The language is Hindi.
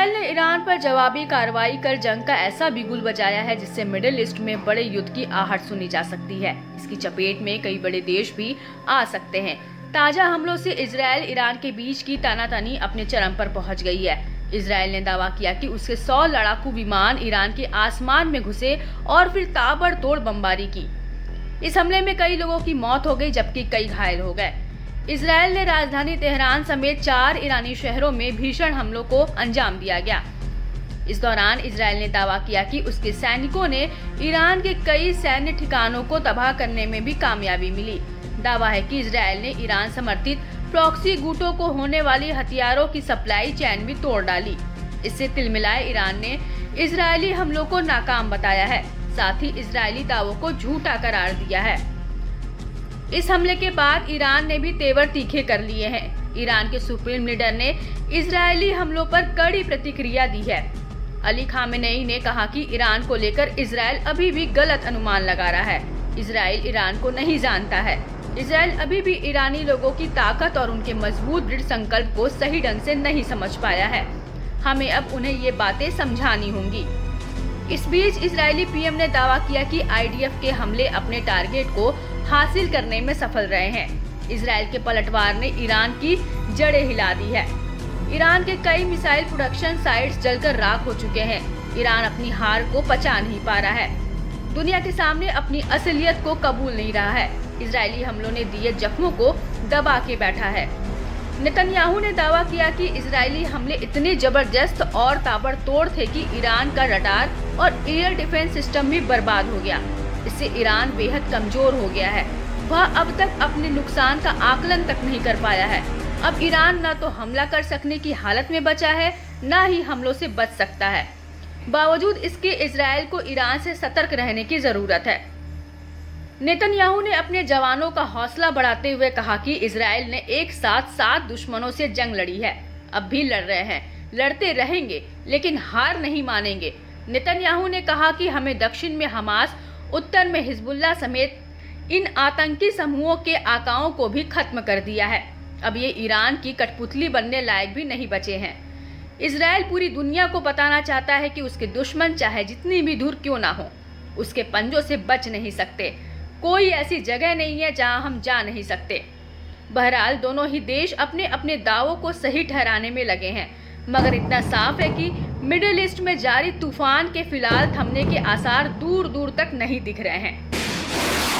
इजराइल ने ईरान पर जवाबी कार्रवाई कर जंग का ऐसा बिगुल बजाया है जिससे मिडिल ईस्ट में बड़े युद्ध की आहट सुनी जा सकती है। इसकी चपेट में कई बड़े देश भी आ सकते हैं। ताजा हमलों से इजराइल ईरान के बीच की तानातनी अपने चरम पर पहुंच गई है। इजराइल ने दावा किया कि उसके 100 लड़ाकू विमान ईरान के आसमान में घुसे और फिर ताबड़तोड़ बमबारी की। इस हमले में कई लोगों की मौत हो गई जबकि कई घायल हो गए। इजराइल ने राजधानी तेहरान समेत 4 ईरानी शहरों में भीषण हमलों को अंजाम दिया गया। इस दौरान इजराइल ने दावा किया कि उसके सैनिकों ने ईरान के कई सैन्य ठिकानों को तबाह करने में भी कामयाबी मिली। दावा है कि इजराइल ने ईरान समर्थित प्रॉक्सी गुटों को होने वाली हथियारों की सप्लाई चेन भी तोड़ डाली। इससे तिलमिलाए ईरान ने इजरायली हमलों को नाकाम बताया है, साथ ही इजरायली दावों को झूठा करार दिया है। इस हमले के बाद ईरान ने भी तेवर तीखे कर लिए हैं। ईरान के सुप्रीम लीडर ने इजरायली हमलों पर कड़ी प्रतिक्रिया दी है। अली खामेनेई ने कहा कि ईरान को लेकर इजराइल अभी भी गलत अनुमान लगा रहा है। इजराइल ईरान को नहीं जानता है। इजराइल अभी भी ईरानी लोगों की ताकत और उनके मजबूत दृढ़ संकल्प को सही ढंग से नहीं समझ पाया है। हमें अब उन्हें ये बातें समझानी होंगी। इस बीच इजरायली पीएम ने दावा किया कि आईडीएफ के हमले अपने टारगेट को हासिल करने में सफल रहे हैं। इजराइल के पलटवार ने ईरान की जड़ें हिला दी है। ईरान के कई मिसाइल प्रोडक्शन साइट्स जलकर राख हो चुके हैं। ईरान अपनी हार को पचा नहीं पा रहा है। दुनिया के सामने अपनी असलियत को कबूल नहीं रहा है। इजरायली हमलों ने दिए जख्मों को दबा के बैठा है। नेतन्याहू ने दावा किया कि इजरायली हमले इतने जबरदस्त और ताबड़तोड़ थे कि ईरान का रडार और एयर डिफेंस सिस्टम भी बर्बाद हो गया। इससे ईरान बेहद कमजोर हो गया है। वह अब तक अपने नुकसान का आकलन तक नहीं कर पाया है। अब ईरान न तो हमला कर सकने की हालत में बचा है, न ही हमलों से बच सकता है। बावजूद इसके इजराइल को ईरान से सतर्क रहने की जरूरत है। नेतन्याहू ने अपने जवानों का हौसला बढ़ाते हुए कहा कि इजराइल ने एक साथ 7 दुश्मनों से जंग लड़ी है, अब भी लड़ रहे हैं, लड़ते रहेंगे, लेकिन हार नहीं मानेंगे। नेतन्याहू ने कहा कि हमें दक्षिण में हमास, उत्तर में हिजबुल्लाह समेत इन आतंकी समूहों के आकाओं को भी खत्म कर दिया है। अब ये ईरान की कठपुतली बनने लायक भी नहीं बचे हैं। इजराइल पूरी दुनिया को बताना चाहता है कि उसके दुश्मन चाहे जितनी भी दूर क्यों ना हो, उसके पंजों से बच नहीं सकते। कोई ऐसी जगह नहीं है जहां हम जा नहीं सकते। बहरहाल दोनों ही देश अपने अपने दावों को सही ठहराने में लगे हैं, मगर इतना साफ है कि मिडिल ईस्ट में जारी तूफान के फिलहाल थमने के आसार दूर दूर तक नहीं दिख रहे हैं।